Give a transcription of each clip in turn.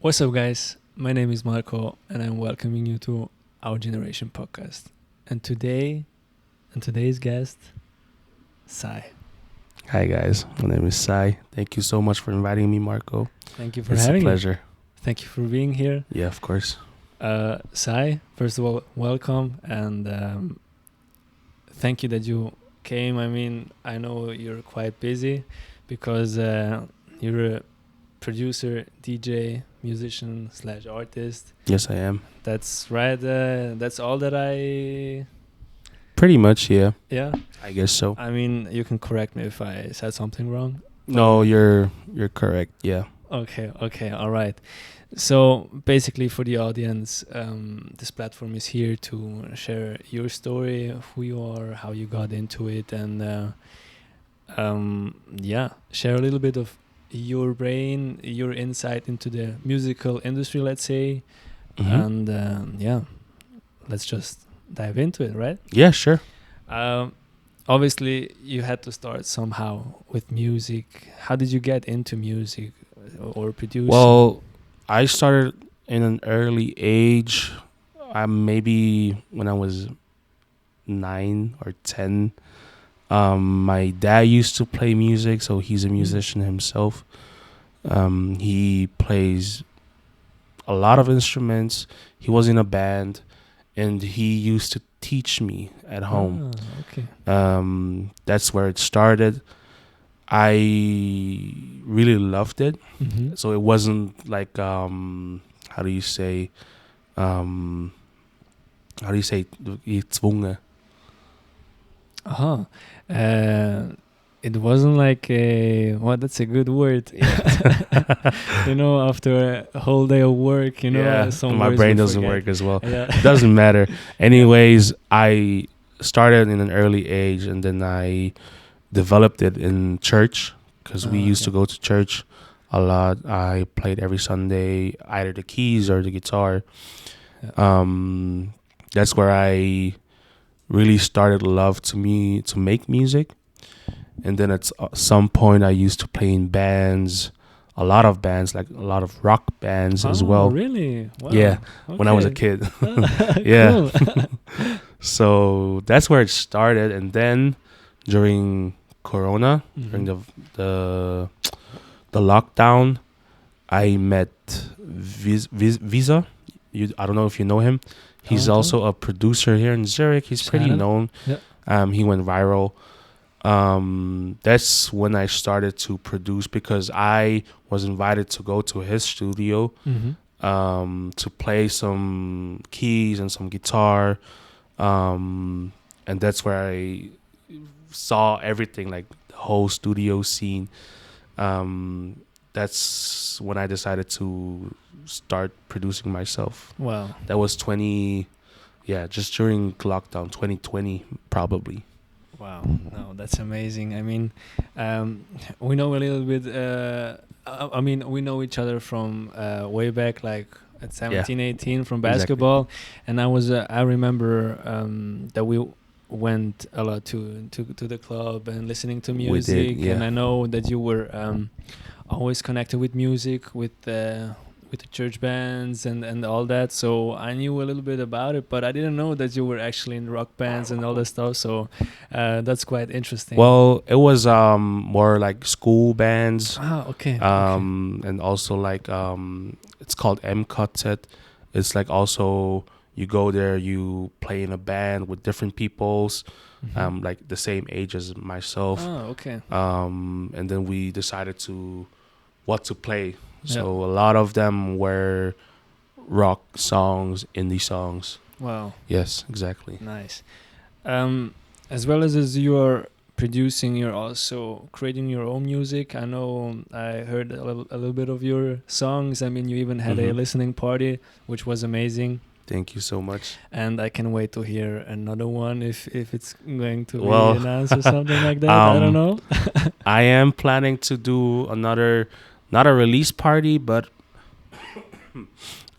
What's up, guys? My name is Marco, and I'm welcoming you to our Generation podcast. And today's guest, Cy. Hi guys, my name is Cy. Thank you so much for inviting me, Marco. Thank you for It's a having me. pleasure. Thank you for being here. Yeah, of course. Cy, first of all, welcome, and thank you that you came. I mean, I know you're quite busy because you're a producer, DJ, musician / artist. Yes, I am. That's right. That's all that I. Pretty much, yeah. Yeah. I guess so. I mean, you can correct me if I said something wrong. No, you're correct. Yeah. Okay, all right. So basically, for the audience, this platform is here to share your story of who you are, how you got into it, and share a little bit of your brain, your insight into the musical industry, let's say, Mhm. and let's just dive into it, right? Yeah, sure. Obviously, you had to start somehow with music. How did you get into music or producing? Well, I started in an early age. Maybe when I was 9 or 10. My dad used to play music, so he's a musician himself. He plays a lot of instruments. He was in a band, and he used to teach me at home. Okay. That's where it started. I really loved it. Mm-hmm. So it wasn't like how do you say gezwungen? Uh-huh. It wasn't like that's a good word. After a whole day of work, Yeah, some my words brain we doesn't forget. work as well. Yeah. It doesn't matter. Anyways, I started in an early age, and then I developed it in church because we used to Okay. go to church a lot. I played every Sunday, either the keys or the guitar. That's where I really started love to make music. And then at some point I used to play in bands, a lot of bands, like a lot of rock bands as well. Really? Wow. Yeah, when I was a Okay. kid. Yeah. Cool. So that's where it started. And then during Corona, during the lockdown, I met Visa. I don't know if you know him. He's Don't. also a producer here in Zurich. He's pretty Shout out. known. Yeah. He went viral. That's when I started to produce because I was invited to go to his studio to play some keys and some guitar. And that's where I saw everything, like the whole studio scene. That's when I decided to start producing myself. Wow. That was just during lockdown, 2020 probably. Wow, no, that's amazing. I mean, we know a little bit. We know each other from way back, like at 17, 18, from basketball. And I remember that we went a lot to the club and listening to music. We did, yeah. And I know that you were always connected with music, with the church bands and all that, so I knew a little bit about it, but I didn't know that you were actually in rock bands and all that stuff, so that's quite interesting. Well, it was more like school bands. Okay. And also like it's called M-Quartet. It's like also you go there, you play in a band with different peoples, like the same age as myself. Okay. And then we decided what to play. So a lot of them were rock songs, indie songs. Wow. Yes, exactly. Nice. As well as you are producing, you're also creating your own music. I know I heard a little bit of your songs. I mean, you even had a listening party, which was amazing. Thank you so much. And I can wait to hear another one if it's going to be Well, announced or something like that. I don't know. I am planning to do another, not a release party, but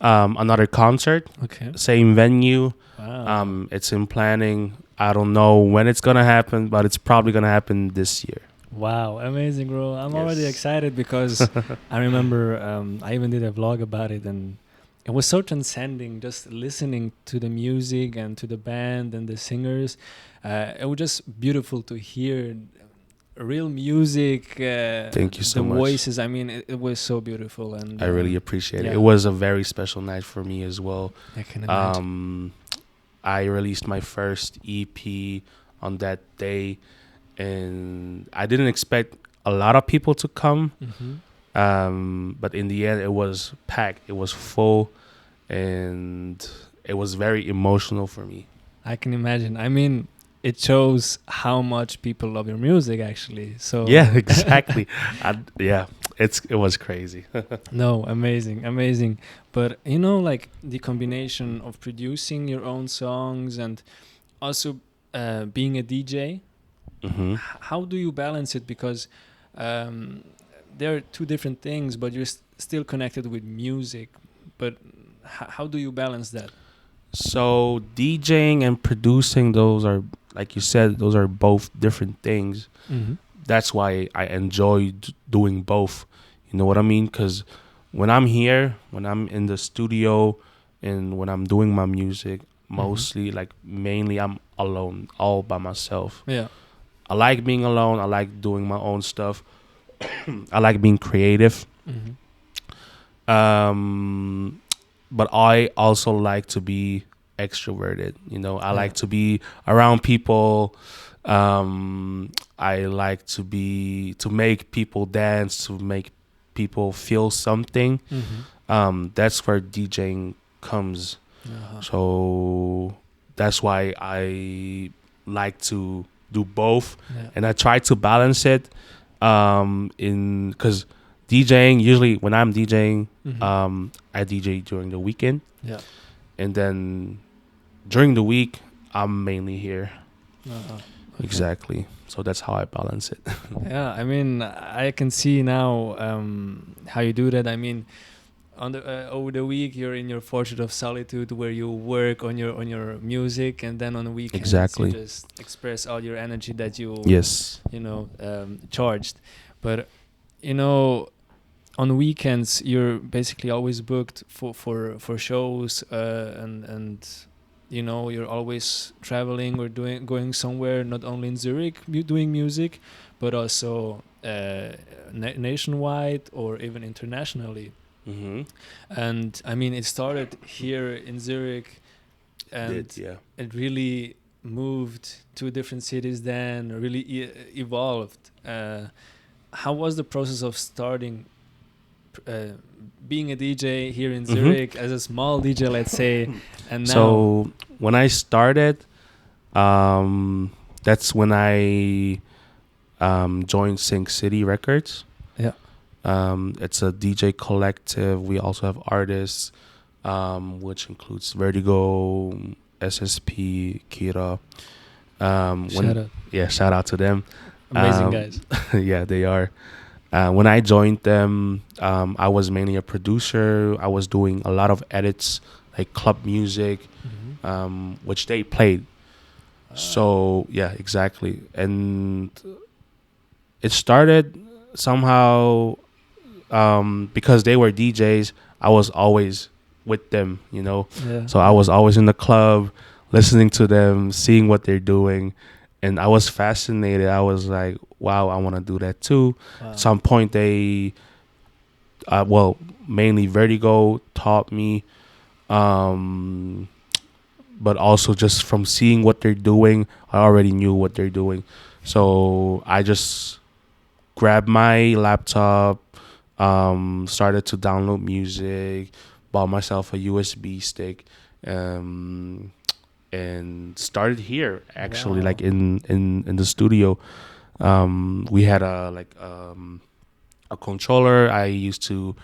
another concert. Okay. Same venue. Wow. It's in planning. I don't know when it's gonna happen, but it's probably gonna happen this year. Wow, amazing, bro. I'm already Yes. excited because I remember I even did a vlog about it, and it was so transcending just listening to the music and to the band and the singers. It was just beautiful to hear real music, Thank you the so much. voices. I mean, it was so beautiful, and I really appreciate it. It yeah, was a very special night for me as well. I can imagine. I released my first EP on that day, and I didn't expect a lot of people to come. But in the end, it was packed. It was full, and it was very emotional for me. I can imagine. I mean, it shows how much people love your music, actually. So Yeah, exactly. Yeah, it was crazy. no, amazing, amazing. But you know, like the combination of producing your own songs and also being a DJ. hmm How do you balance it? Because um, there are two different things, but you're still connected with music. But how do you balance that? So DJing and producing, those are, like you said, those are both different things. Mm-hmm. That's why I enjoy doing both. You know what I mean? Because when I'm here, when I'm in the studio, and when I'm doing my music, mostly, like mainly, I'm alone, all by myself. Yeah. I like being alone. I like doing my own stuff. I like being creative. Mm-hmm. Um, but I also like to be extroverted. You know, I like to be around people. I like to make people dance, to make people feel something. That's where DJing comes. So that's why I like to do both, and I try to balance it. In because DJing, usually when I'm DJing, I DJ during the weekend, and then during the week I'm mainly here. Okay. Exactly. So that's how I balance it. Yeah, I mean, I can see now how you do that. I mean, on the over the week you're in your fortress of solitude where you work on your music, and then on the weekends Exactly. you just express all your energy that you Yes. charged. But you know, on weekends you're basically always booked for shows, and you know, you're always traveling or going somewhere, not only in Zurich doing music, but also nationwide or even internationally. And I mean, it started here in Zurich, and it really moved to different cities, then really evolved. How was the process of starting being a DJ here in Zurich as a small DJ, let's say, and now? So when I started, that's when I joined Sync City Records. Yeah. It's a DJ collective. We also have artists, which includes Vertigo, SSP, Kira. Shout out. Yeah, shout out to them. Amazing guys. Yeah, they are. When I joined them, I was mainly a producer. I was doing a lot of edits, like club music, which they played. So yeah, exactly. And it started somehow because they were DJs. I was always with them, you know. Yeah. So I was always in the club, listening to them, seeing what they're doing, and I was fascinated. I was like, wow, I want to do that too. Wow. Some point they, mainly Vertigo taught me, but also just from seeing what they're doing, I already knew what they're doing. So I just grabbed my laptop, started to download music, bought myself a USB stick, and started here actually. Wow. Like in the studio. We had a controller. I used to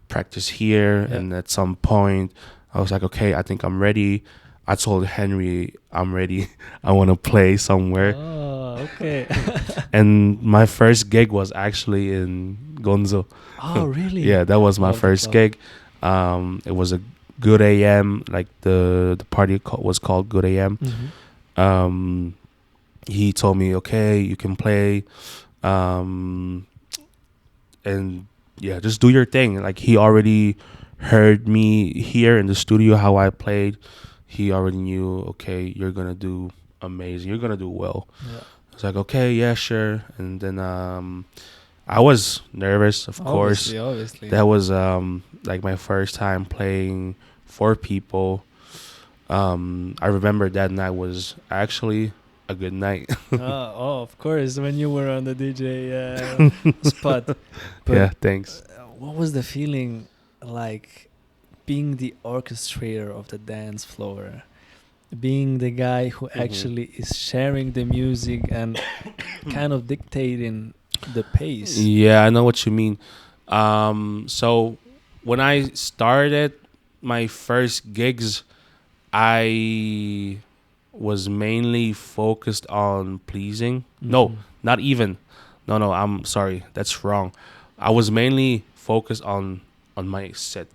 practice here, and at some point I was like, okay, I think I'm ready. I told Henry I'm ready. I want to play somewhere. Oh, okay. And my first gig was actually in Gonzo. Oh, really? Yeah, that was my first gig. It was a Good AM, like the party was called Good AM. He told me, okay, you can play. um, and yeah, just do your thing. Like he already heard me here in the studio how I played. He already knew, okay, you're gonna do amazing. You're gonna do well. Yeah. It's like, okay, yeah, sure. And then I was nervous, of course. Obviously. That was like my first time playing for people. I remember that night was actually a good night. Of course, when you were on the DJ spot. But Yeah, thanks. what was the feeling like being the orchestrator of the dance floor? Being the guy who actually is sharing the music and kind of dictating the pace. Yeah, I know what you mean. So when I started my first gigs, I was mainly focused on pleasing. No, not even. No, I'm sorry. That's wrong. I was mainly focused on my set,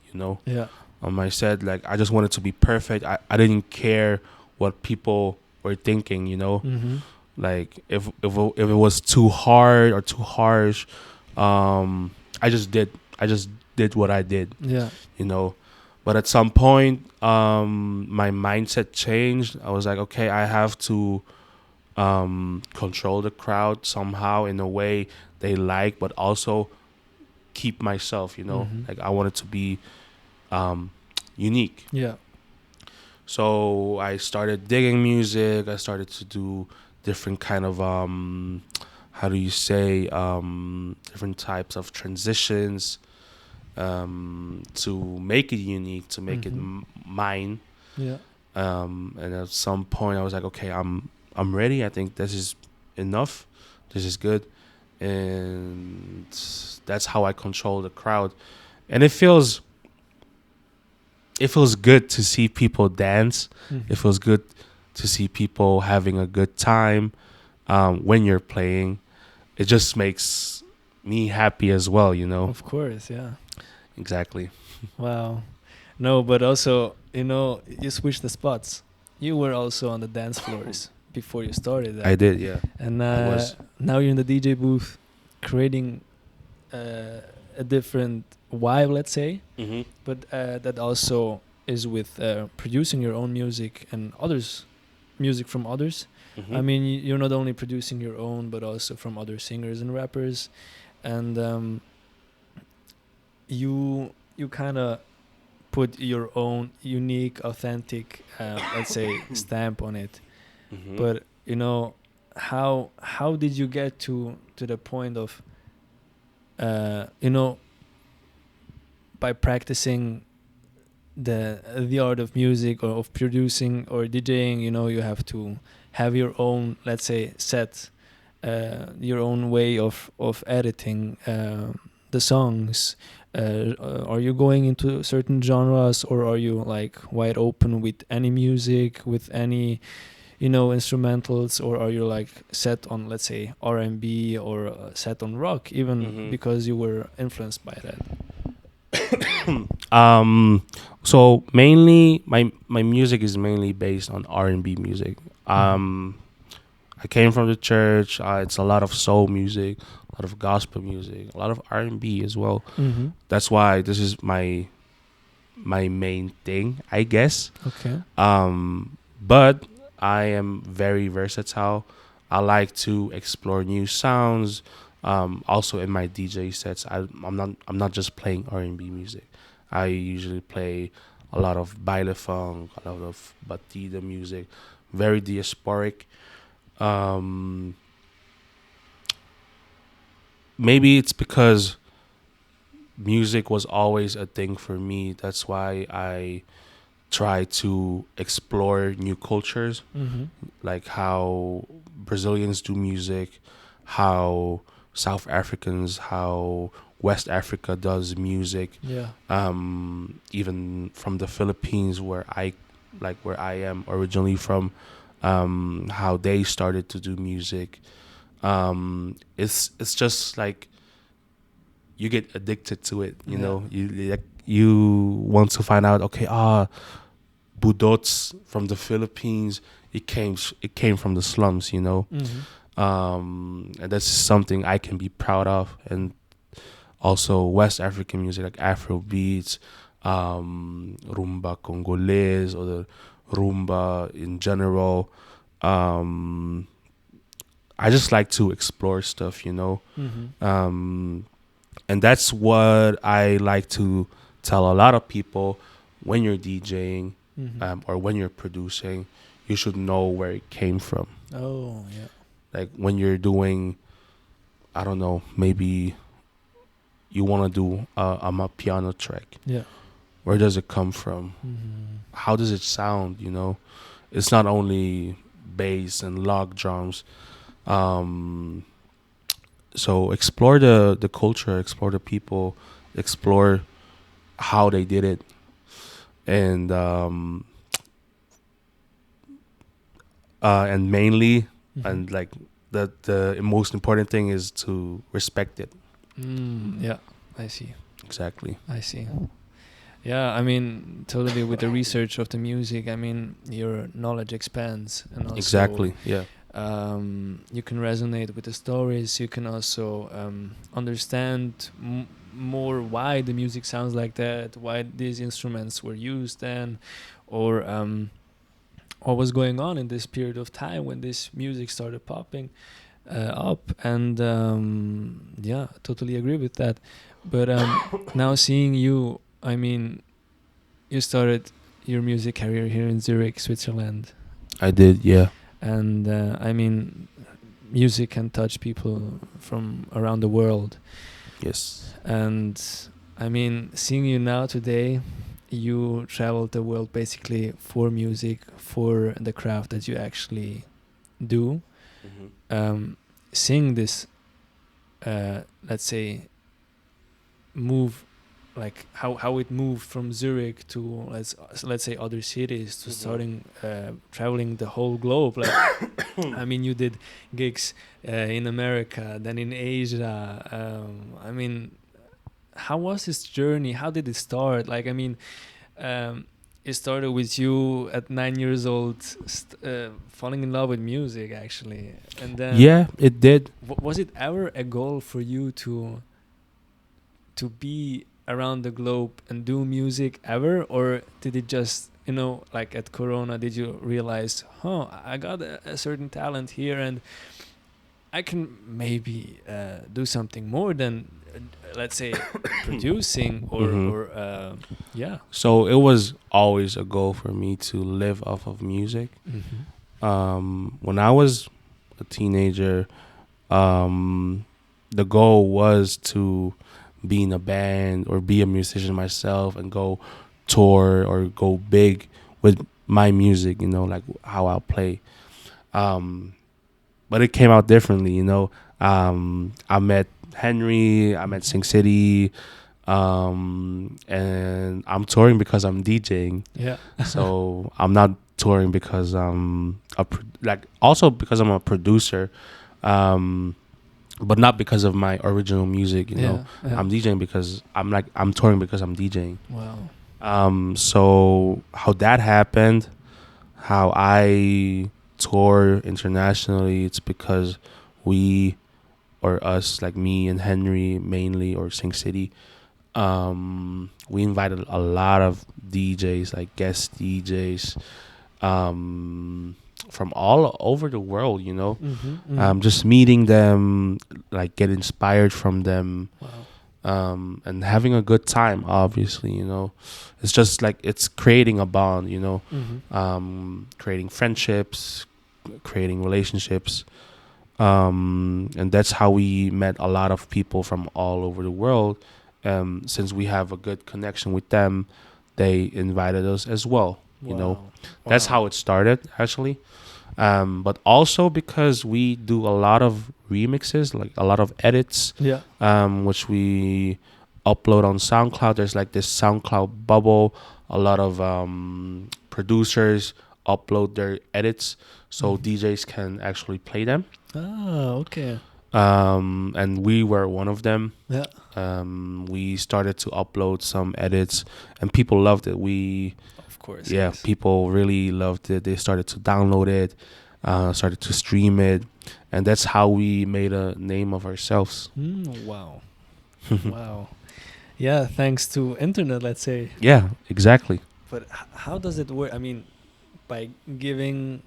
Yeah. On my set, like I just wanted to be perfect. I didn't care what people were thinking, Like if it was too hard or too harsh, I just did what I did, Yeah. But at some point, my mindset changed. I was like, okay, I have to control the crowd somehow in a way they like, but also keep myself, Like I wanted to be unique. Yeah. So I started digging music. I started to do different kind of how do you say different types of transitions to make it unique, to make it mine. Yeah. And at some point I was like, okay, I'm ready. I think this is enough. This is good. And that's how I control the crowd. And it feels good to see people dance. It feels good to see people having a good time when you're playing. It just makes me happy as well, Of course, yeah. Exactly. Wow. No, but also, you switched the spots. You were also on the dance floors before you started that. I did, yeah. And I was. now you're in the DJ booth creating a different vibe, let's say. But that also is with producing your own music and others' music from others. I mean, you're not only producing your own, but also from other singers and rappers. And you kind of put your own unique, authentic, let's say, stamp on it. But how did you get to the point of by practicing the art of music or of producing or DJing, you have to have your own, let's say, set, your own way of editing the songs. Are you going into certain genres, or are you like wide open with any music, with any instrumentals, or are you like set on, let's say, R&B, or set on rock, even because you were influenced by that? So mainly my music is mainly based on R&B music. I came from the church. It's a lot of soul music, a lot of gospel music, a lot of R&B as well. That's why this is my main thing, I guess. Okay. But I am very versatile. I like to explore new sounds. Also in my DJ sets, I'm not just playing R&B music. I usually play a lot of baile funk, a lot of batida music, very diasporic. Maybe it's because music was always a thing for me. That's why I try to explore new cultures, like how Brazilians do music, how South Africans, how West Africa does music. Yeah. Even from the Philippines, where I am originally from, how they started to do music. It's just like you get addicted to it, you know. You want to find out. Okay, Budots from the Philippines. It came from the slums, you know. And that's something I can be proud of. And also West African music like Afro beats, rumba Congolese, or the rumba in general. Um, I just like to explore stuff, and that's what I like to tell a lot of people. When you're DJing, or when you're producing, you should know where it came from. Oh, yeah. Like when you're doing, I don't know, maybe you want to do a piano track. Yeah. Where does it come from? How does it sound? It's not only bass and log drums. So explore the culture, explore the people, explore how they did it, and mainly, and like the most important thing is to respect it. Yeah, I see. Exactly. I see. Yeah, I mean, totally with the research of the music, I mean, your knowledge expands, and also Exactly. Yeah. you can resonate with the stories. You can also understand more why the music sounds like that, why these instruments were used then, or what was going on in this period of time when this music started popping up. And yeah, totally agree with that. But now seeing you, I mean, you started your music career here in Zurich, Switzerland. I did, yeah. And I mean, music can touch people from around the world. Yes. And I mean, seeing you now today, you traveled the world basically for music, for the craft that you actually do. Seeing this, let's say, move, like how it moved from Zurich to let's say other cities, to starting traveling the whole globe. Like, I mean, you did gigs in America, then in Asia. I mean, how was this journey? How did it start? Like, I mean, it started with you at 9 years old, falling in love with music, actually, and then yeah, it did. Was it ever a goal for you to be around the globe and do music ever, or did it just, like at Corona, did you realize, I got a certain talent here and I can maybe do something more than let's say producing or yeah. So it was always a goal for me to live off of music. When I was a teenager, the goal was to be in a band or be a musician myself and go tour or go big with my music, like how I'll play. But it came out differently, I met Henry, I met Sing City, and I'm touring because I'm DJing. Yeah. So I'm not touring because also because I'm a producer, but not because of my original music. Yeah. I'm DJing because I'm touring because I'm DJing. Wow. So how that happened, how I tour internationally, it's because we, or us, like me and Henry mainly, or Sing City, we invited a lot of DJs, like guest DJs, from all over the world, just meeting them, like get inspired from them. Wow. And having a good time, obviously, it's just like it's creating a bond, creating friendships, creating relationships. And that's how we met a lot of people from all over the world. Since we have a good connection with them, they invited us as well. Wow. That's how it started, actually. But also because we do a lot of remixes, like a lot of edits, Yeah. which we upload on SoundCloud. There's like this SoundCloud bubble. A lot of producers upload their edits so DJs can actually play them. Ah, okay. And we were one of them. Yeah. We started to upload some edits and people loved it. Of course. Yeah, yes. people really loved it. They started to download it. started to stream it, and that's how we made a name of ourselves. Wow. Wow. Yeah, thanks to internet, let's say. Yeah, exactly. But how does it work? I mean, by giving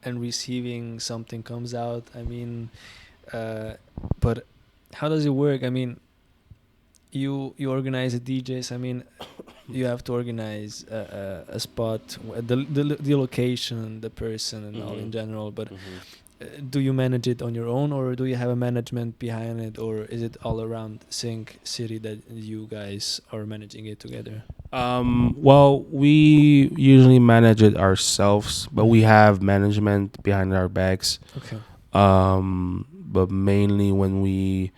and receiving, something comes out. I mean, but how does it work? I mean, you organize the DJs. I mean, you have to organize a spot, the location, the person, and all in general. But do you manage it on your own, or do you have a management behind it, or is it all around Sync City that you guys are managing it together? Well, we usually manage it ourselves, but we have management behind our backs. Okay. But mainly when we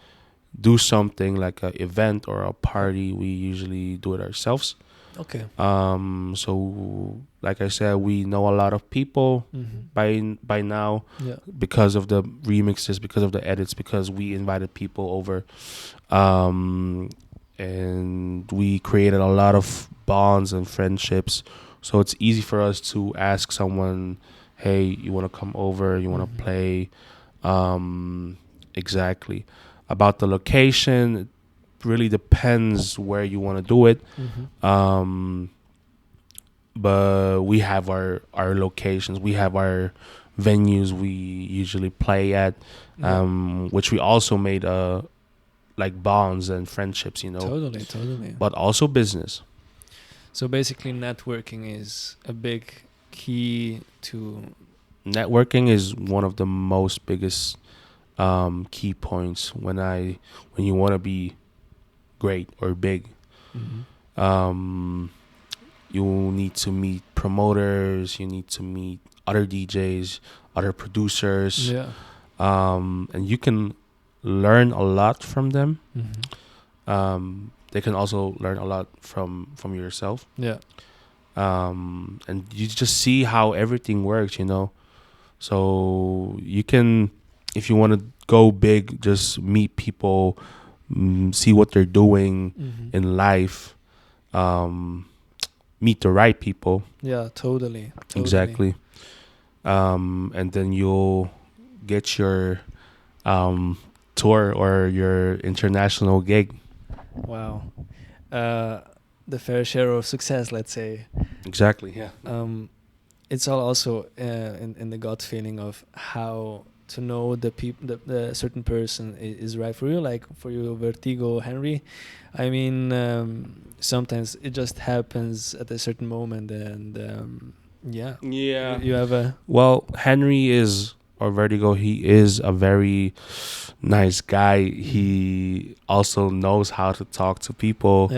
do something like an event or a party, we usually do it ourselves. Okay. So like I said, we know a lot of people by now, because of the remixes, because of the edits, because we invited people over, and we created a lot of bonds and friendships. So it's easy for us to ask someone, hey, you want to come over, you want to play. Exactly. About the location, it really depends where you want to do it. But we have our locations, we have our venues we usually play at, which we also made like bonds and friendships, Totally. but also business. So basically, networking is a big key to. Networking is one of the most biggest key points when you want to be great or big. You need to meet promoters, you need to meet other DJs, other producers, and you can learn a lot from them. They can also learn a lot from yourself. And you just see how everything works, So you can, if you want to go big, just meet people, see what they're doing in life, meet the right people. Yeah, totally. Exactly. And then you'll get your tour or your international gig. Wow. The fair share of success, let's say. Exactly, yeah. It's all also in the gut feeling of how to know the certain person is right for you. Like for you, Vertigo, Henry. I mean, sometimes it just happens at a certain moment, and yeah. You have a. Well, Henry is, or Vertigo, he is a very nice guy. He also knows how to talk to people.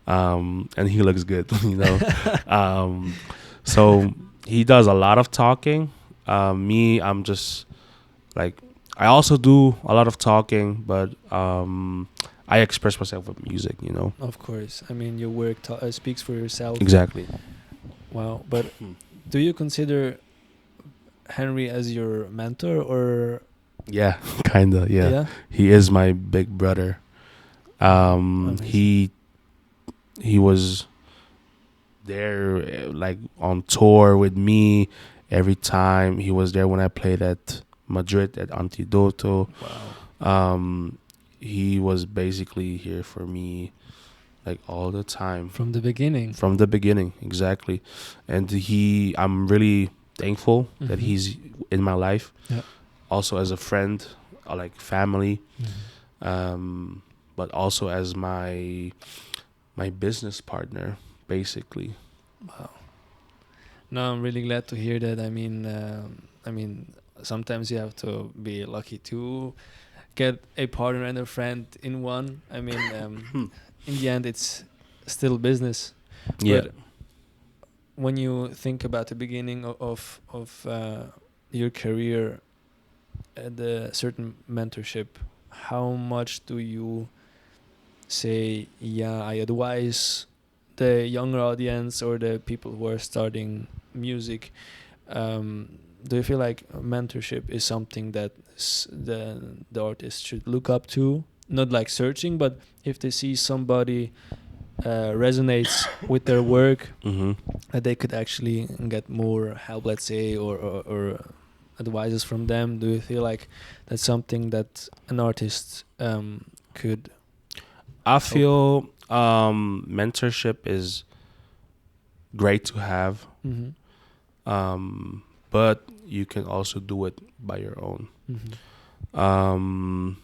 And he looks good, So he does a lot of talking. Me, I'm just like, I also do a lot of talking, but I express myself with music, Of course. I mean, your work speaks for yourself. Exactly. Wow. But do you consider Henry as your mentor, or? Yeah, kind of, yeah. He is my big brother. He was there like on tour with me every time. He was there when I played at Madrid at Antidoto. Wow. He was basically here for me like all the time. From the beginning. From the beginning, exactly. And I'm really thankful that he's in my life. Also as a friend, or like family. But also as my business partner, basically. Wow. No, I'm really glad to hear that. I mean, sometimes you have to be lucky to get a partner and a friend in one. I mean, in the end, it's still business. Yeah. But when you think about the beginning of your career, the certain mentorship, how much do you say, I advise the younger audience or the people who are starting music? Do you feel like mentorship is something that the artist should look up to? Not like searching, but if they see somebody resonates with their work, that they could actually get more help, let's say, or advices from them? Do you feel like that's something that an artist could I feel mentorship is great to have, Mm-hmm. but you can also do it by your own. Mm-hmm. Um,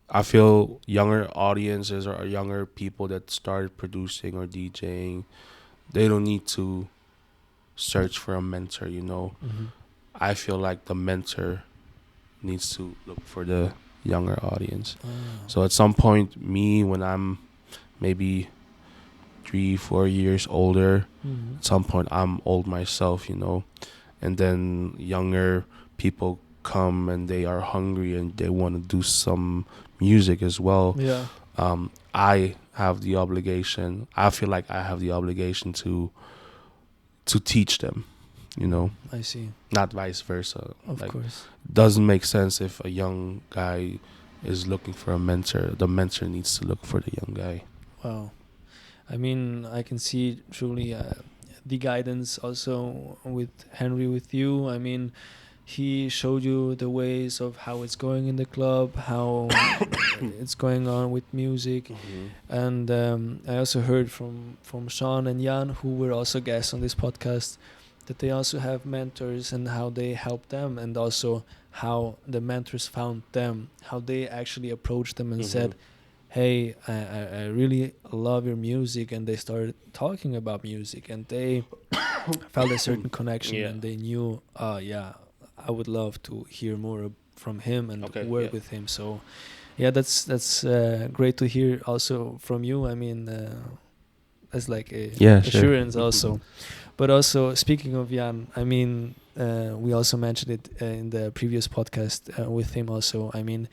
I feel younger audiences or younger people that started producing or DJing, they don't need to search for a mentor, you know. Mm-hmm. I feel like the mentor needs to look for the younger audience. Oh. So at some point, me, when I'm maybe 3-4 years older, Mm-hmm. at some point I'm old myself, you know, and then younger people come and they are hungry and they want to do some music as well. Yeah. I have the obligation. I feel like I have the obligation to teach them, you know, I see. not vice versa. Of Like, course. doesn't make sense if a young guy is looking for a mentor. The mentor needs to look for the young guy. Wow. I mean, I can see truly the guidance also with Henry, with you. I mean, he showed you the ways of how it's going in the club, how it's going on with music. And I also heard from Sean and Jan, who were also guests on this podcast, that they also have mentors and how they help them, and also how the mentors found them, how they actually approached them and said, hey, I really love your music, and they started talking about music, and they felt a certain connection, Yeah. and they knew, yeah, I would love to hear more from him and work with him. So yeah, that's great to hear also from you. I mean, as like a assurance also. But also, speaking of Jan, I mean, we also mentioned it in the previous podcast with him also. I mean,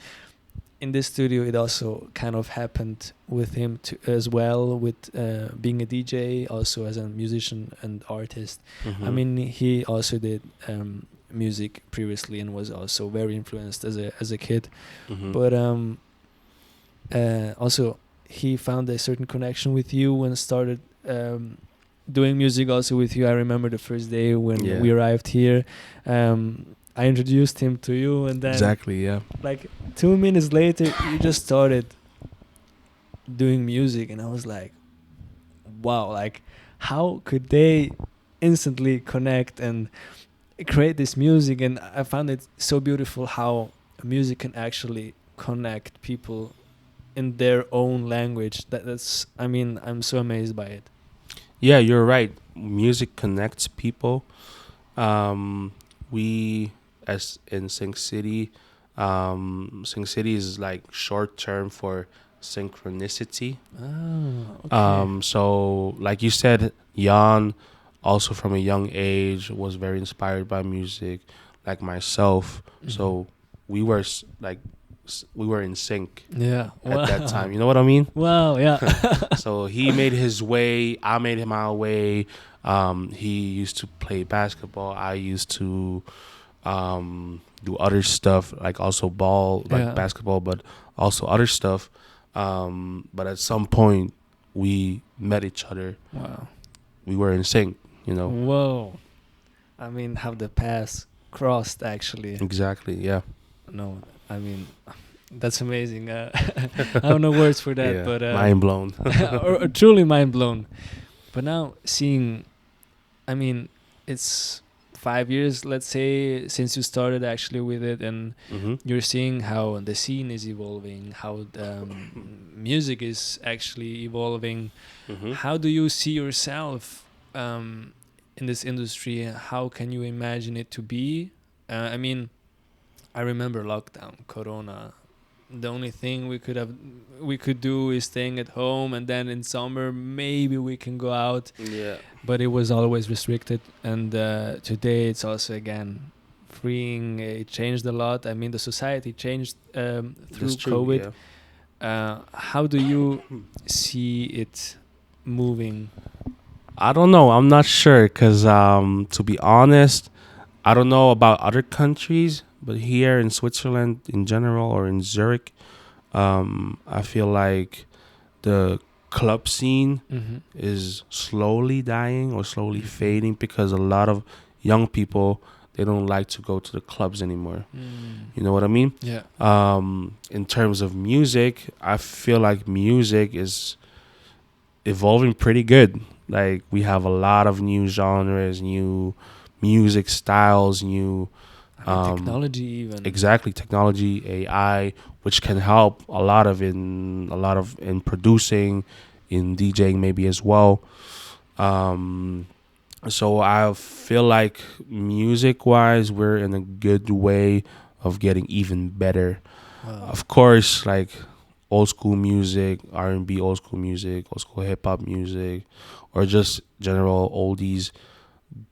in this studio, it also kind of happened with him as well, with being a DJ, also as a musician and artist. I mean, he also did music previously and was also very influenced as a kid. But also, he found a certain connection with you and started doing music also with you. I remember the first day when we arrived here. I introduced him to you, and then like 2 minutes later, you just started doing music, and I was like, wow, like how could they instantly connect and create this music? And I found it so beautiful how music can actually connect people in their own language. That's I mean, I'm so amazed by it. Yeah, you're right. Music connects people. We, as in Sing City, Sing City is like short term for synchronicity. Okay. So like you said, Jan, also from a young age, was very inspired by music, like myself. So we were we were in sync at that time. You know what I mean? Wow, yeah. So he made his way, I made my way. He used to play basketball. I used to do other stuff, like also ball, like basketball, but also other stuff. But at some point, we met each other. Wow. We were in sync, you know? Whoa. I mean, how the paths crossed, actually. Exactly, yeah. No, I mean, that's amazing. I have no words for that, but mind blown. or truly mind blown. But now seeing, I mean, it's 5 years, let's say, since you started actually with it, and you're seeing how the scene is evolving, how the music is actually evolving. How do you see yourself in this industry? How can you imagine it to be? I mean, I remember lockdown, Corona. The only thing we could do is staying at home, and then in summer maybe we can go out. Yeah. But it was always restricted, and today it's also again freeing. It changed a lot. I mean, the society changed through COVID. How do you see it moving? I don't know. I'm not sure because, to be honest, I don't know about other countries, but here in Switzerland in general, or in Zurich, I feel like the club scene is slowly dying or slowly fading, because a lot of young people, they don't like to go to the clubs anymore. You know what I mean? Yeah. In terms of music, I feel like music is evolving pretty good. Like we have a lot of new genres, new music styles, new Technology even. exactly technology, AI, which can help a lot of in producing, in DJing maybe as well. Um, so I feel like music wise, we're in a good way of getting even better. Wow. Of course, like old school music, R&B, old school hip hop music, or just general oldies.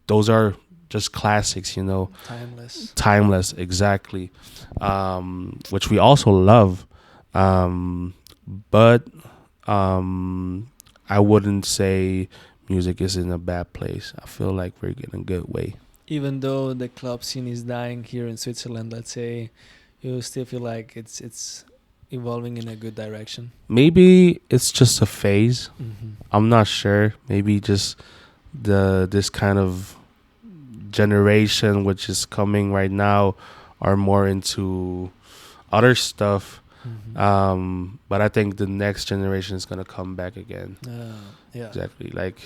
Those are just classics, Timeless. timeless, exactly. Which we also love, but I wouldn't say music is in a bad place. I feel like we're in a good way. Even though the club scene is dying here in Switzerland, let's say, you still feel like it's evolving in a good direction. Maybe it's just a phase. Mm-hmm. I'm not sure. Maybe just this kind of generation which is coming right now are more into other stuff. But I think the next generation is gonna come back again. Yeah. Exactly. Like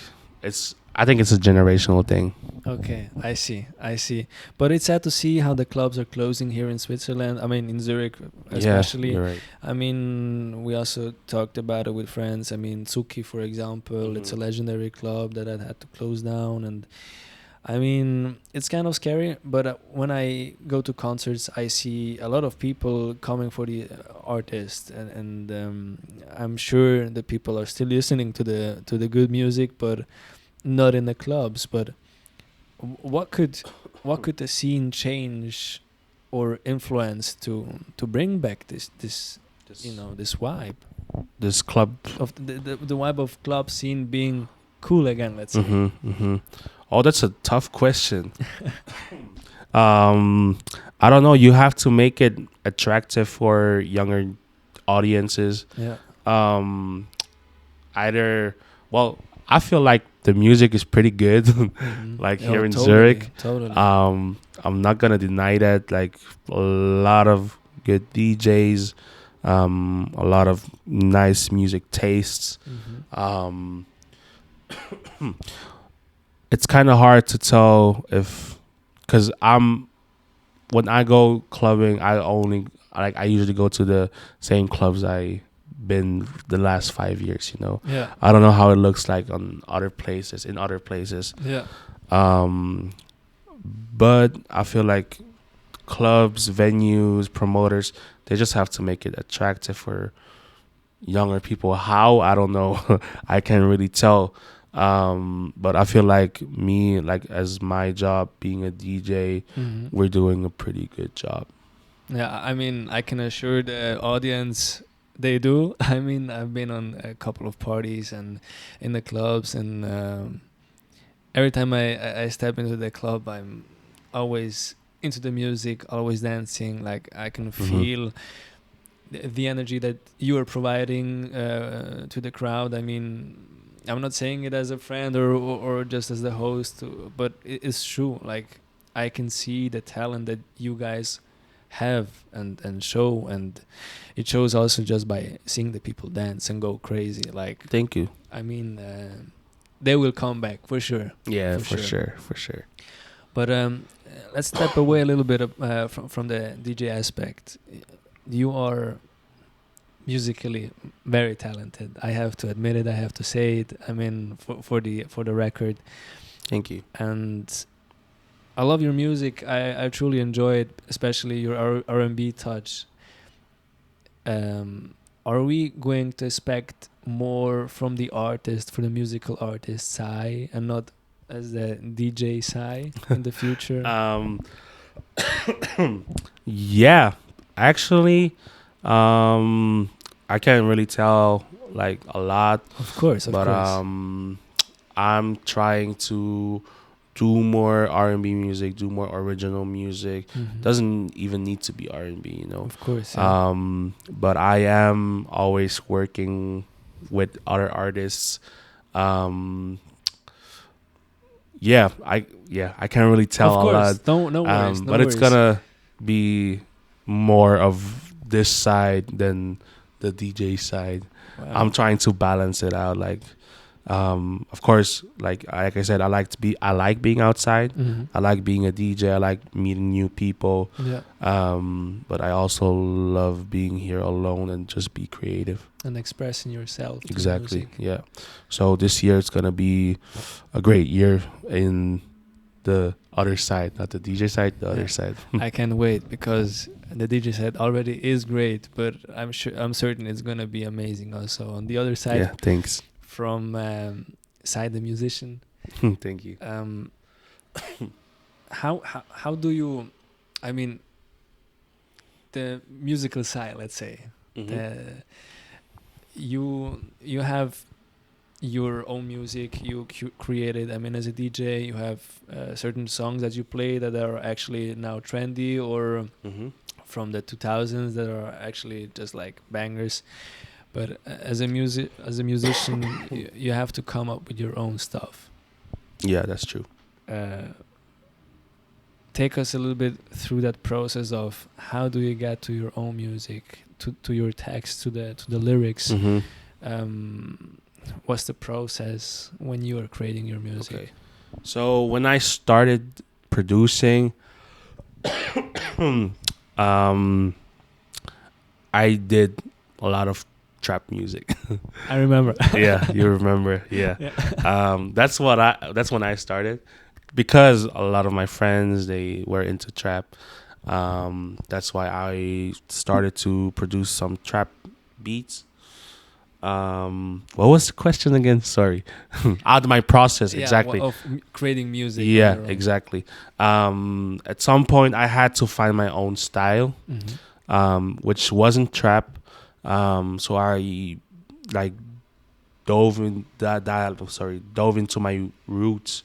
I think it's a generational thing. Okay, I see. But it's sad to see how the clubs are closing here in Switzerland. I mean, in Zurich, especially. Yeah, you're right. I mean, we also talked about it with friends. I mean, Tsuki, for example, it's a legendary club that had to close down, and I mean, it's kind of scary. But when I go to concerts, I see a lot of people coming for the artist, and I'm sure the people are still listening to the good music, but not in the clubs. But what could the scene change or influence to bring back this this vibe This club of the vibe of club scene being cool again, let's say. Oh, that's a tough question. I don't know. You have to make it attractive for younger audiences. Yeah. Either, well, I feel like the music is pretty good, like here in Zurich. Totally. I'm not gonna deny that. Like a lot of good DJs, a lot of nice music tastes. It's kind of hard to tell because when I go clubbing, I usually go to the same clubs I been the last 5 years. Yeah. I don't know how it looks like in other places. Yeah. But I feel like clubs, venues, promoters, they just have to make it attractive for younger people. How? I don't know. I can't really tell. But I feel like as my job being a DJ, we're doing a pretty good job. Yeah, I mean, I can assure the audience they do. I mean, I've been on a couple of parties and in the clubs, and every time I step into the club, I'm always into the music, always dancing. Like I can feel the energy that you are providing to the crowd. I mean, I'm not saying it as a friend or just as the host, but it's true. Like I can see the talent that you guys have and show, and it shows also just by seeing the people dance and go crazy. Like, thank you. I mean, they will come back for sure. Yeah, for sure. But let's step away a little bit from the DJ aspect. You are musically very talented. I have to admit it. I have to say it. I mean, for the record. Thank you. And I love your music. I truly enjoy it, especially your R&B touch. Are we going to expect more from the artist, for the musical artist Cy, and not as the DJ Cy in the future? Yeah, actually, I can't really tell like a lot. Of course. I'm trying to do more R&B music, do more original music. Doesn't even need to be R&B, Of course. Yeah. But I am always working with other artists. I can't really tell Of a course, lot. no worries, no But it's worries. gonna be more of this side than the DJ side. I'm Wow. trying to balance it out. Like, of course, like I said, I like being outside. Hmm. I like being a DJ. I like meeting new people. Yeah, But I also love being here alone and just be creative. and expressing yourself through Exactly. music. Yeah. So this year it's gonna be a great year in the other side, not the DJ side, the Yeah. other side. I can't wait because the DJ set already is great, but I'm certain it's gonna be amazing also on the other side. Yeah. Thanks. From Side the musician. Thank you. How do you? I mean, the musical side. Let's say the you have your own music you created. I mean, as a DJ, you have certain songs that you play that are actually now trendy, or from the 2000s that are actually just like bangers. But as a musician, you have to come up with your own stuff. Yeah, that's true. Take us a little bit through that process of how do you get to your own music, to your text, to the lyrics. What's the process when you are creating your music? Okay. So when I started producing, I did a lot of trap music. I remember. Yeah, you remember. Yeah. Yeah. That's when I started, because a lot of my friends, they were into trap. That's why I started to produce some trap beats. What was the question again? Sorry. Out of my process, exactly. Of creating music. Yeah, exactly. At some point I had to find my own style, which wasn't trap. So I like dove into my roots,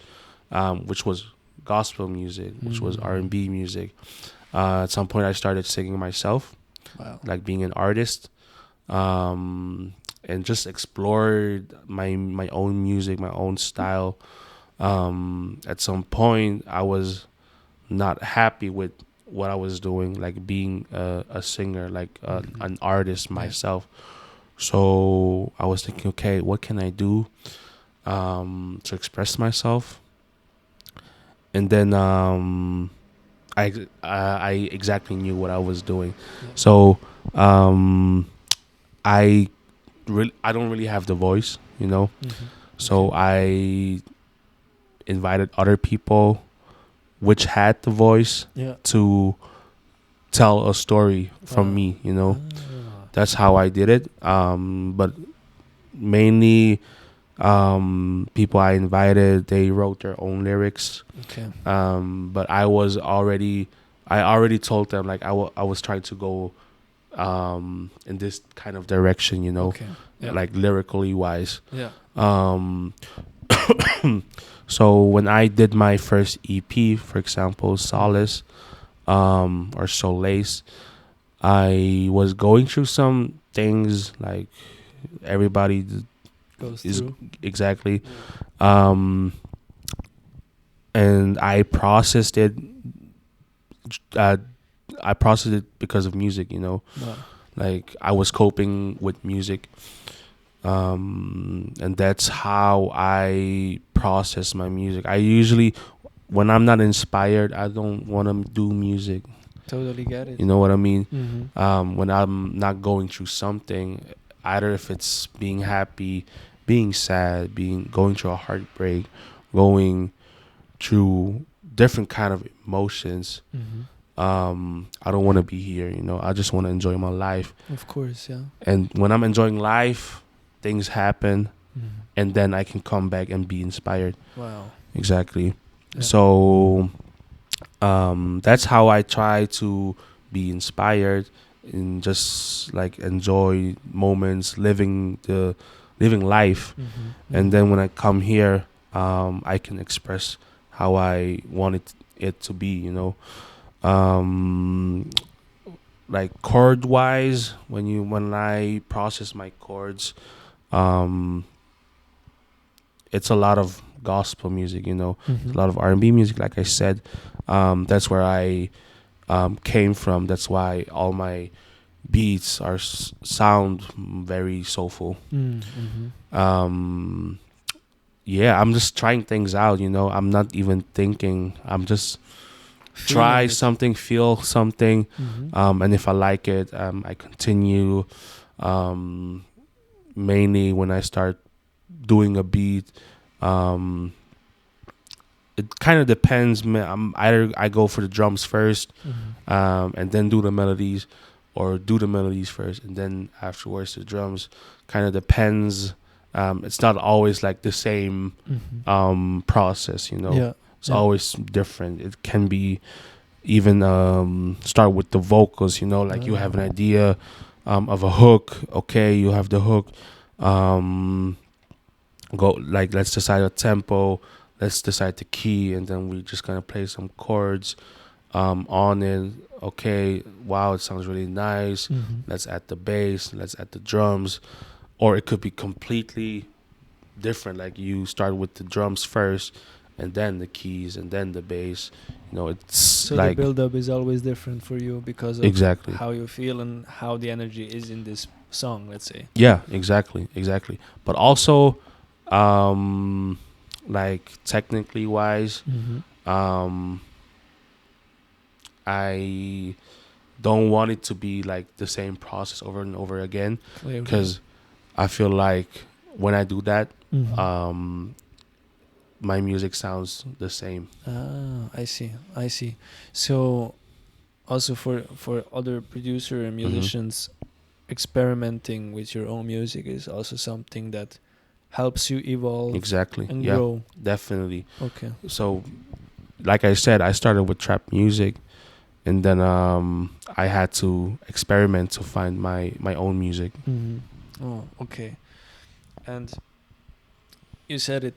which was gospel music, which was R&B music. At some point I started singing myself. Wow. Like being an artist, and just explored my own music, my own style. At some point I was not happy with what I was doing, like being a singer, like an artist myself. So I was thinking, okay, what can I do to express myself? And then I exactly knew what I was doing. So I don't really have the voice, you know. So I invited other people which had the voice to tell a story from me, you know. That's how I did it. But mainly people I invited, they wrote their own lyrics. But I already told them, like, I was trying to go in this kind of direction, you know. Like lyrically wise. So when I did my first EP, for example, Solace, or Solace, I was going through some things like everybody Goes is through. exactly. And I processed it. I processed it because of music, you know. Like I was coping with music. And that's how I process my music. I usually, when I'm not inspired, I don't want to do music. Totally get it. You know what I mean? When I'm not going through something, either if it's being happy, being sad, going through a heartbreak, going through different kind of emotions, I don't want to be here, you know. I just want to enjoy my life. Of course, yeah. And when I'm enjoying life, things happen, and then I can come back and be inspired. Wow. Exactly. Yeah. So that's how I try to be inspired and just like enjoy moments, living life. And then when I come here, I can express how I want it to be, you know. Like chord wise, when I process my chords, it's a lot of gospel music. You know, Mm-hmm. a lot of R&B music. Like I said, that's where I came from. That's why all my beats are sound very soulful. Mm-hmm. Yeah, I'm just trying things out. You know, I'm not even thinking. I'm just try Feeling it. something, feel something, Mm-hmm. and if I like it, I continue. Mainly when I start doing a beat, um, it kind of depends. I'm either I go for the drums first, Mm-hmm. and then do the melodies, or do the melodies first and then afterwards the drums. Kind of depends. It's not always like the same Mm-hmm. process. You know, Yeah. it's Yeah. always different. It can be even start with the vocals. You know, like you have an idea of a hook. Okay, you have the hook. Go like let's decide a tempo. Let's decide the key, and then we just gonna play some chords on it. Okay, wow, it sounds really nice. Mm-hmm. Let's add the bass. Let's add the drums, or it could be completely different. Like you start with the drums first, and then the keys, and then the bass. You know, it's So like the build up is always different for you because of exactly. how you feel and how the energy is in this song, let's say. Yeah, exactly. But also, like technically wise, Mm-hmm. um, I don't want it to be like the same process over and over again, Clearly. because I feel like when I do that, Mm-hmm. my music sounds the same. I see. So also for other producer and musicians, experimenting with your own music is also something that helps you evolve Exactly. and Yeah, grow. definitely. Okay. So, like I said, I started with trap music, and then I had to experiment to find my own music. Mm-hmm. Oh, okay. And you said it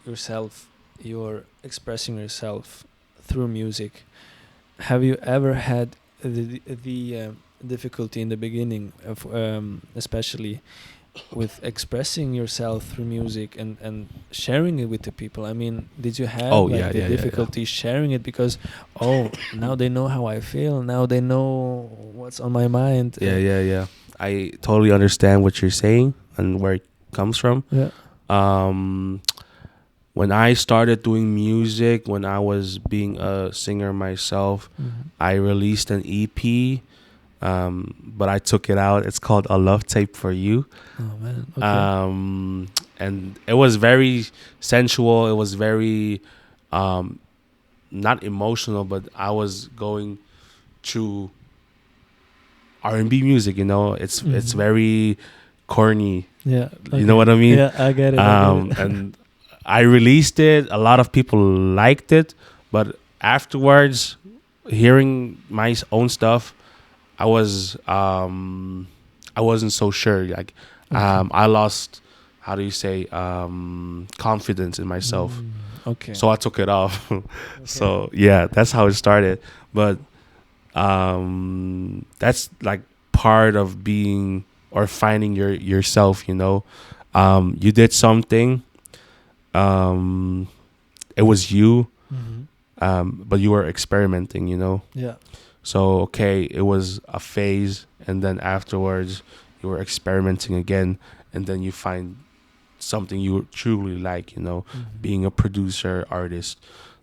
yourself. You're expressing yourself through music. Have you ever had the difficulty in the beginning of especially with expressing yourself through music and sharing it with the people? I mean, did you have Oh, like yeah, the yeah, yeah, yeah. difficulty sharing it because now they know how I feel, now they know what's on my mind? Yeah. I totally understand what you're saying and where it comes from. Yeah. When I started doing music, when I was being a singer myself, Mhm. I released an EP, but I took it out. It's called A Love Tape for You. Oh man. Okay. And it was very sensual. It was very not emotional, but I was going through R&B music. You know, it's Mhm. very corny. Yeah. You know what I mean? Yeah, I get it. I get it. And I released it. A lot of people liked it, but afterwards, hearing my own stuff, I wasn't so sure. Like, Okay. I lost, how do you say, confidence in myself. Okay. So I took it off. So yeah, that's how it started. But that's like part of being or finding yourself. You know, you did something. It was you, but you were experimenting. You know. Yeah. So okay, it was a phase, and then afterwards, you were experimenting again, and then you find something you truly like. You know, being a producer, artist.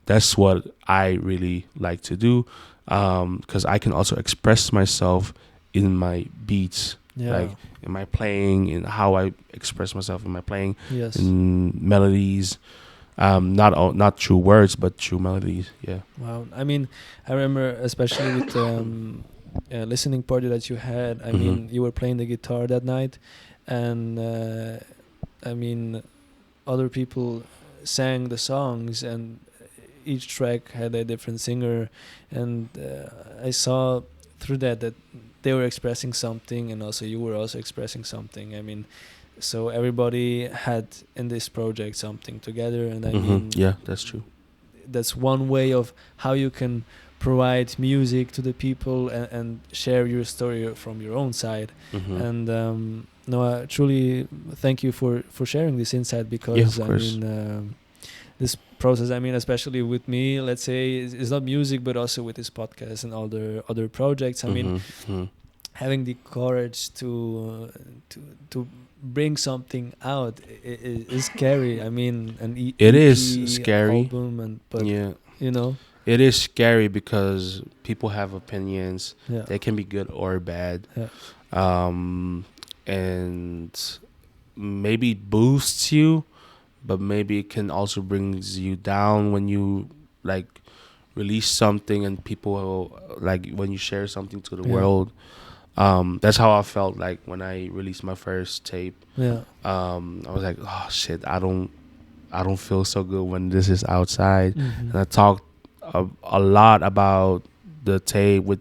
That's what I really like to do, because I can also express myself in my beats, Yeah. like in my playing, in how I express myself in my playing, Yes. in melodies. Not through words, but through melodies. Yeah. Wow. I mean, I remember especially with listening party that you had. I mean, you were playing the guitar that night, and I mean, other people sang the songs, and each track had a different singer, and I saw through that they were expressing something, and also you were also expressing something. I mean, so everybody had in this project something together, and I mean, Yeah, that's true. that's one way of how you can provide music to the people and share your story from your own side. And no, I truly thank you for sharing this insight, because of course. I mean, this process. I mean, especially with me, let's say it's not music, but also with this podcast and other projects. I mean, having the courage to bring something out is scary. I mean, an It EP is scary. album, but Yeah, you know, it is scary because people have opinions. yeah, They can be good or bad. yeah, And maybe it boosts you, but maybe it can also brings you down when you like release something and people like when you share something to the yeah, world. That's how I felt like when I released my first tape. yeah, I was like, oh shit, I don't feel so good when this is outside. mm-hmm. And I talked a lot about the tape with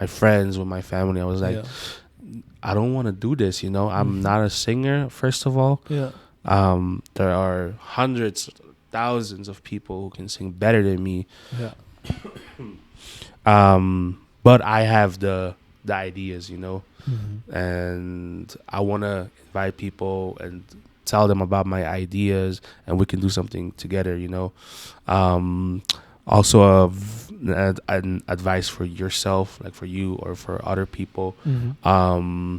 my friends, with my family. I was like, yeah, I don't want to do this, you know. I'm Mhm. not a singer, first of all. yeah, There are hundreds, thousands of people who can sing better than me. yeah, But I have the ideas, you know, mm-hmm. and I want to invite people and tell them about my ideas, and we can do something together, you know. Also, an advice for yourself, like for you or for other people. Mm-hmm.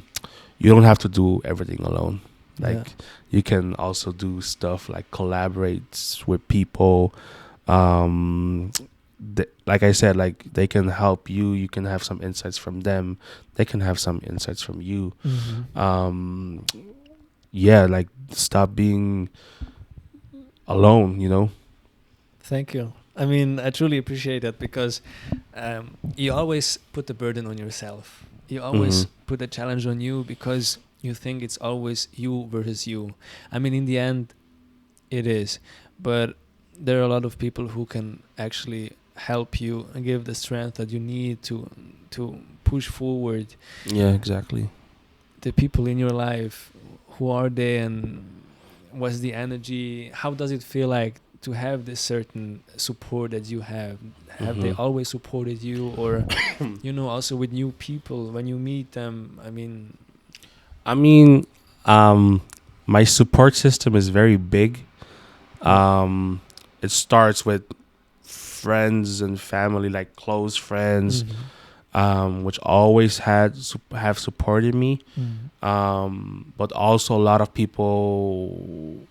You don't have to do everything alone. Like Yeah. you can also do stuff like collaborate with people. Like I said, like they can help you. You can have some insights from them. They can have some insights from you. Mm-hmm. Yeah, like stop being alone, you know. Thank you. I mean, I truly appreciate that because you always put the burden on yourself. You always put the challenge on you because you think it's always you versus you. I mean, in the end, it is. But there are a lot of people who can actually help you and give the strength that you need to push forward. Yeah, exactly. The people in your life, who are they and what's the energy? How does it feel like to have this certain support that you have? Have they always supported you, or you know, also with new people when you meet them? I mean, my support system is very big. It starts with friends and family, like close friends, which always have supported me. But also a lot of people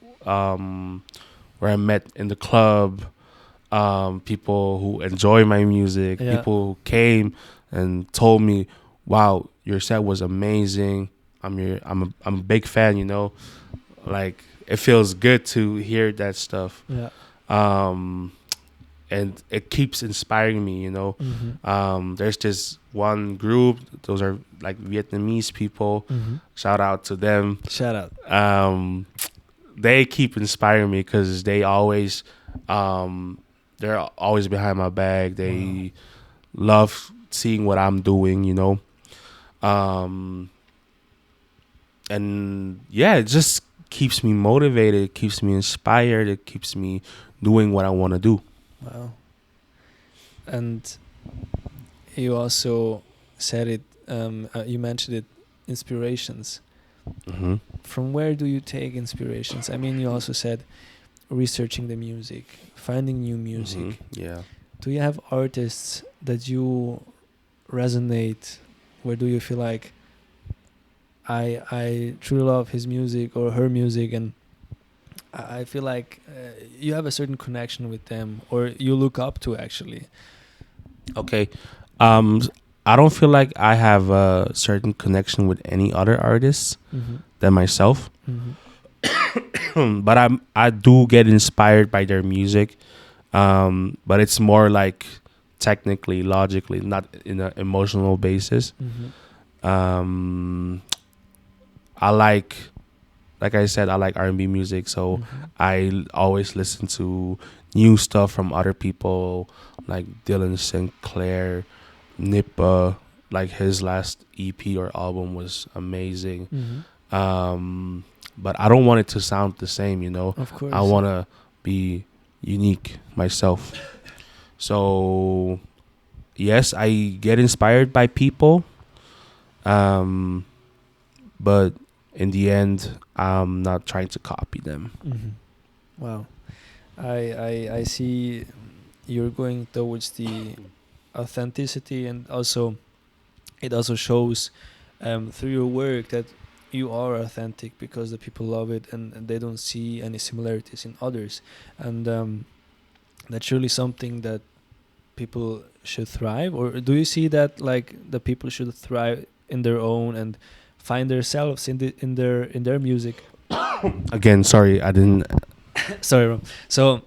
where I met in the club, people who enjoy my music, people who came and told me, "Wow, your set was amazing. I'm a big fan." You know, like it feels good to hear that stuff. Yeah. And it keeps inspiring me, you know. There's this one group; those are like Vietnamese people. Shout out to them. Shout out. They keep inspiring me because they always, they're always behind my back. They love seeing what I'm doing, you know. And yeah, it just keeps me motivated. It keeps me inspired. It keeps me doing what I want to do. Wow. And you also said it, you mentioned it, inspirations. From where do you take inspirations? I mean, you also said researching the music, finding new music. Yeah. Do you have artists that you resonate? Where do you feel like I truly love his music or her music, and I feel like you have a certain connection with them, or you look up to actually? Okay. I don't feel like I have a certain connection with any other artists than myself. But I do get inspired by their music. But it's more like technically, logically, not in an emotional basis. I like I said, I like R&B music, so I always listen to new stuff from other people, like Dylan Sinclair, Nippa. Like his last EP or album was amazing. But I don't want it to sound the same, you know. Of course. I want to be unique myself. So yes, I get inspired by people. But in the end, I'm not trying to copy them. Wow. I see you're going towards the authenticity, and also it also shows through your work that you are authentic because the people love it, and they don't see any similarities in others, and that's surely something that people should thrive. Or do you see that like the people should thrive in their own and find themselves in their music? Again, sorry, I didn't. Sorry, Rom. So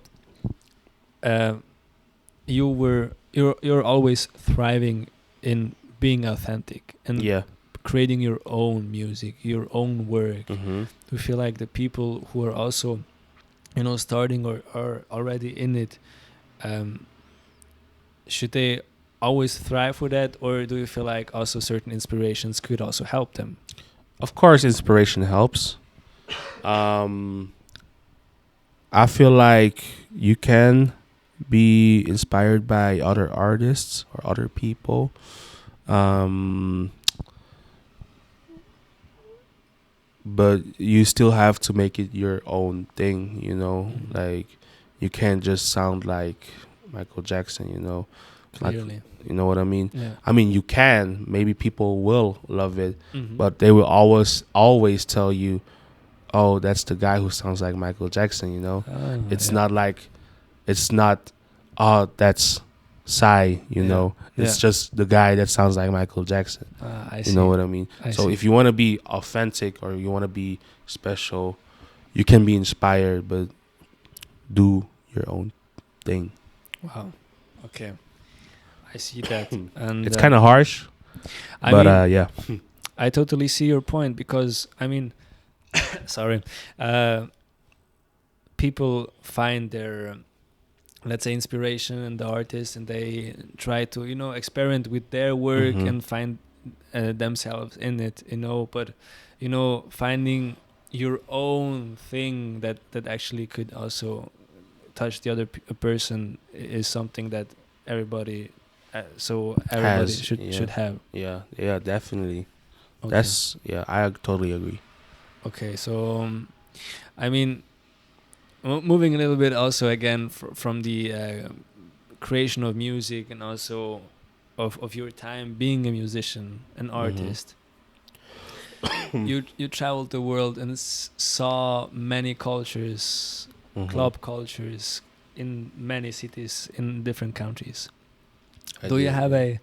uh, you're always thriving in being authentic and Yeah. creating your own music, your own work. Mm-hmm. We feel like the people who are also, starting or are already in it, um, should they always thrive for that, or do you feel like also certain inspirations could also help them? Of course, inspiration helps. I feel like you can be inspired by other artists or other people. Um, but you still have to make it your own thing, Mhm. Like you can't just sound like Michael Jackson, Like, Clearly. you know what I mean? Yeah. I mean, you can. Maybe people will love it, Mm-hmm. but they will always tell you, "Oh, that's the guy who sounds like Michael Jackson." It's Yeah. not like it's not. Oh, that's Cy. Yeah. It's Yeah. just the guy that sounds like Michael Jackson. I see. You know what I mean? I So see. if you want to be authentic or you want to be special, you can be inspired, but do your own thing. Wow. Okay. I see that. And It's kind of harsh, I but mean, yeah. I totally see your point because I mean, sorry, people find their let's say inspiration in the artist, and they try to experiment with their work Mm-hmm. and find themselves in it, but finding your own thing that actually could also touch the other person is something that everybody everybody Has should have. yeah, definitely. Okay. I totally agree. Okay, so I mean, moving a little bit also again from the creation of music, and also of your time being a musician, an Mm-hmm. artist. You traveled the world and saw many cultures, Mm-hmm. club cultures in many cities in different countries. I Do you did, have yeah. a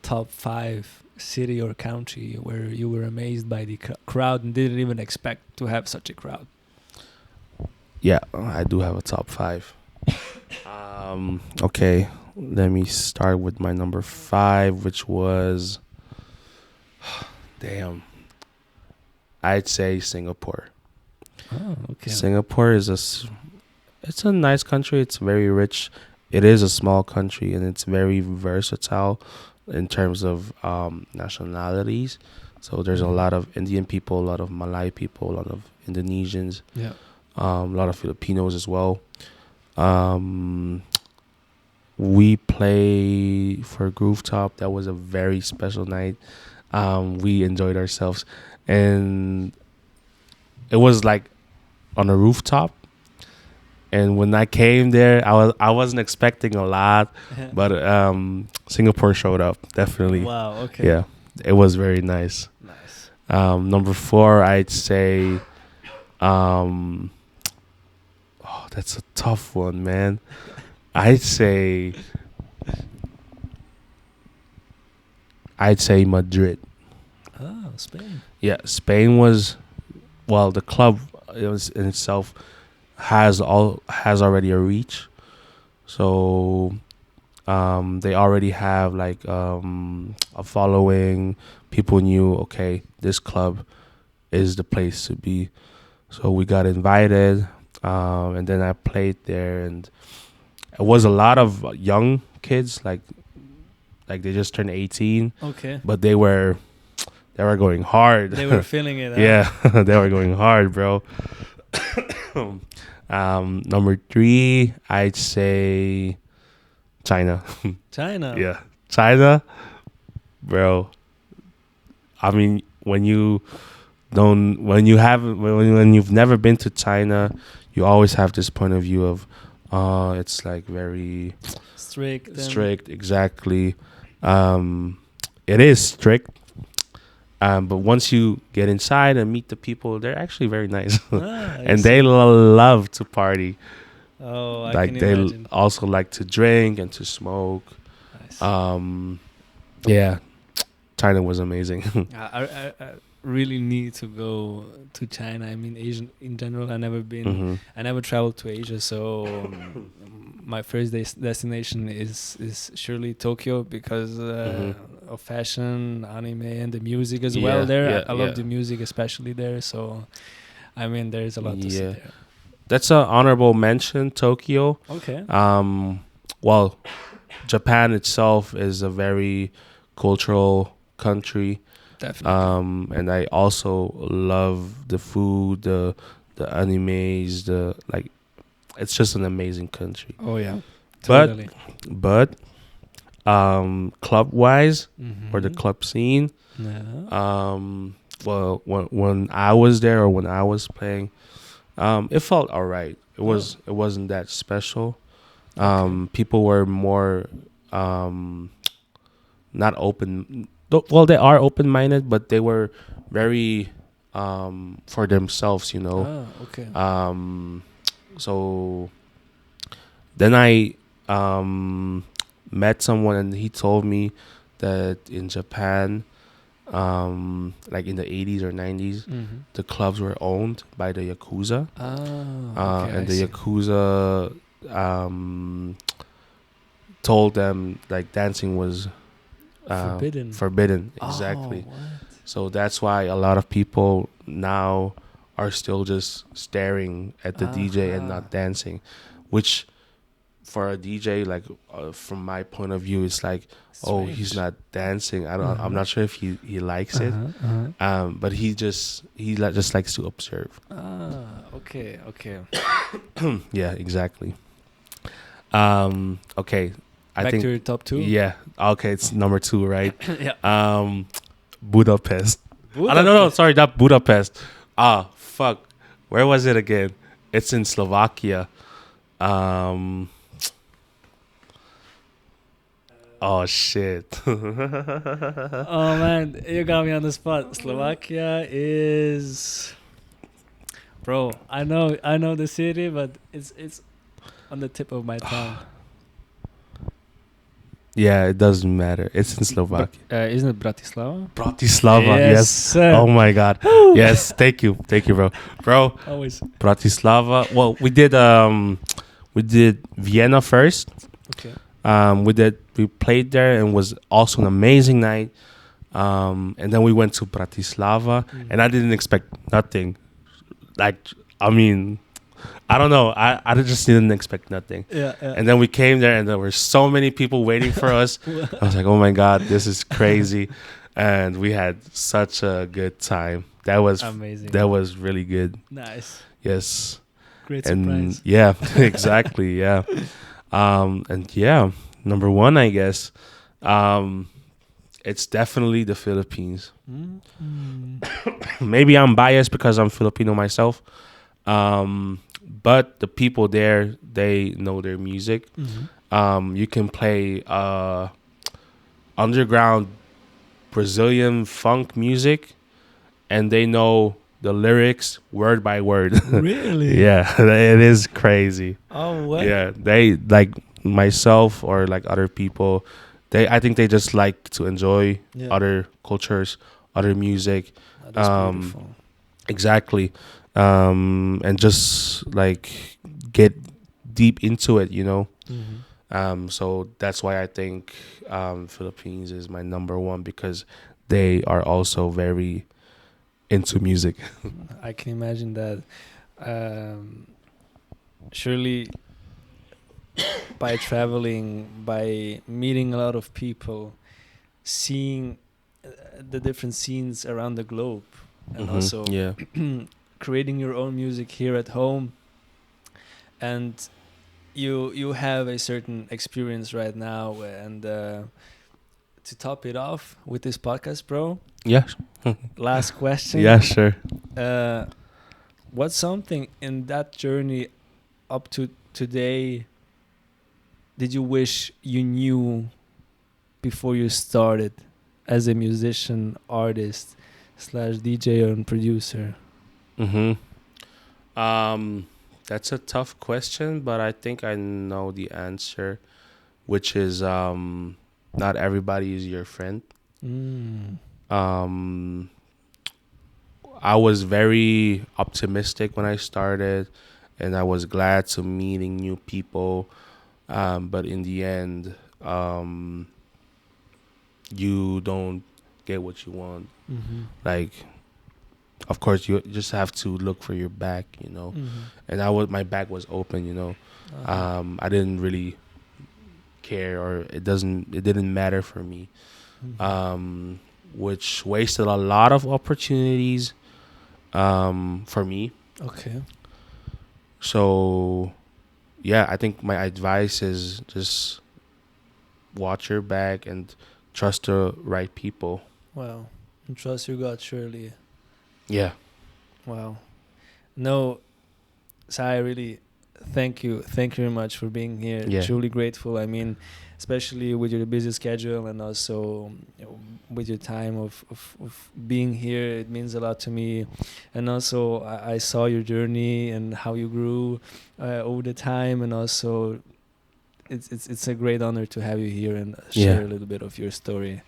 top 5 city or country where you were amazed by the crowd and didn't even expect to have such a crowd? Yeah, I do have a top 5. Okay, let me start with my number 5, which was, damn, I'd say Singapore. Oh, okay. Singapore it's a nice country. It's very rich. It is a small country, and it's very versatile in terms of nationalities. So there's a lot of Indian people, a lot of Malay people, a lot of Indonesians, Yeah. a lot of Filipinos as well. We play for Rooftop. That was a very special night. We enjoyed ourselves, and it was like on a rooftop. And when I came there, I wasn't expecting a lot, but Singapore showed up definitely. Wow. Okay. Yeah, it was very nice. Nice. Number 4, I'd say, oh, that's a tough one, man. I'd say Madrid. Oh, Spain. Yeah, Spain was, well, the club it was in itself has already a reach, so they already have like a following. People knew, okay, this club is the place to be. So we got invited, and then I played there, and it was a lot of young kids, like they just turned 18, Okay. but they were going hard. They were feeling it. Yeah, they were going hard, bro. Number 3, I'd say China. China. Yeah, China, bro. I mean, when you've never been to China, you always have this point of view of, It's like very strict. Exactly. It is strict. But once you get inside and meet the people, they're actually very nice, and they love to party. Oh, I Like can they imagine. also like to drink and to smoke. Nice. Yeah, China was amazing. I really need to go to China. I mean, Asian in general. I never been. I never traveled to Asia, so my first destination is surely Tokyo because of fashion, anime, and the music as well. There, I love the music, especially there. So, I mean, there's a lot to see there. That's an honorable mention, Tokyo. Okay. Well, Japan itself is a very cultural country. Definitely. And I also love the food, the animes, it's just an amazing country. Oh yeah. Totally. But club wise or the club scene, well, when I was there or when I was playing, it felt all right. It wasn't that special. People were more not open. Well, they are open-minded, but they were very for themselves, you know. Oh, okay. So then I met someone, and he told me that in Japan, like in the 80s or 90s, the clubs were owned by the Yakuza. And the Yakuza told them like dancing was forbidden. Exactly. Oh, so that's why a lot of people now are still just staring at the DJ and not dancing, which for a DJ, like from my point of view, it's like, oh, he's not dancing. I'm not sure if he likes it. But he just likes to observe. Okay. Yeah, exactly. Okay. Back to your top two? Yeah. Okay, it's number 2, right? Yeah. Budapest. No, sorry, not Budapest. Fuck. Where was it again? It's in Slovakia. Oh shit. Oh man, you got me on the spot. Slovakia is, bro. I know the city, but it's on the tip of my tongue. Yeah, it doesn't matter. It's in Slovakia. Isn't it Bratislava? Bratislava, yes. Oh my god. Yes, thank you, bro. Always. Bratislava. Well, we did Vienna first. Okay. We played there and was also an amazing night. And then we went to Bratislava, and I didn't expect nothing. Like, I mean, I don't know. I just didn't expect nothing. Yeah. And then we came there, and there were so many people waiting for us. I was like, oh my god, this is crazy. And we had such a good time. That was amazing. That was really good. Nice. Yes. Great surprise. Yeah, exactly. Yeah. And yeah, number 1, I guess, it's definitely the Philippines. Maybe I'm biased because I'm Filipino myself. But the people there, they know their music. You can play underground Brazilian funk music, and they know the lyrics word by word. Really? Yeah, it is crazy. Oh, what? Yeah, they like myself or like other people. I think they just like to enjoy other cultures, other music. That's beautiful. Exactly. And just like get deep into it, you know. So that's why I think Philippines is my number 1, because they are also very into music. I can imagine that. Surely by traveling, by meeting a lot of people, seeing the different scenes around the globe, and also creating your own music here at home, and you have a certain experience right now, and to top it off with this podcast, bro. Yeah. Last question. Yeah, sure. What's something in that journey up to today did you wish you knew before you started as a musician, artist, slash DJ and producer? Mm-hmm. That's a tough question, but I think I know the answer, which is not everybody is your friend. Um, I was very optimistic when I started, and I was glad to meeting new people. But in the end, you don't get what you want. Like, of course, you just have to look for your back, you know. And my back was open, you know. I didn't really care, or it didn't matter for me, which wasted a lot of opportunities for me. Okay. So, yeah, I think my advice is just watch your back and trust the right people. Wow. And trust your gut, surely. Yeah. Wow. No, Cy, really, thank you. Thank you very much for being here. Yeah. Truly grateful. I mean, especially with your busy schedule and also with your time of being here. It means a lot to me. And also, I saw your journey and how you grew over the time. And also, it's a great honor to have you here and share a little bit of your story.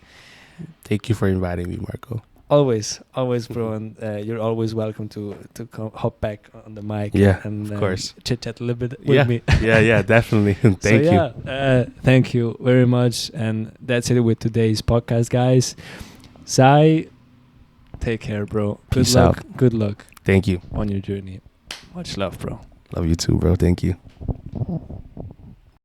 Thank you for inviting me, Marco. Always, bro, and you're always welcome to hop back on the mic. Yeah, and of course. Chit chat a little bit with me. yeah, definitely. Thank you. Thank you very much, and that's it with today's podcast, guys. Cy, take care, bro. Peace out. Good luck. Thank you On your journey. Much love, bro. Love you too, bro. Thank you.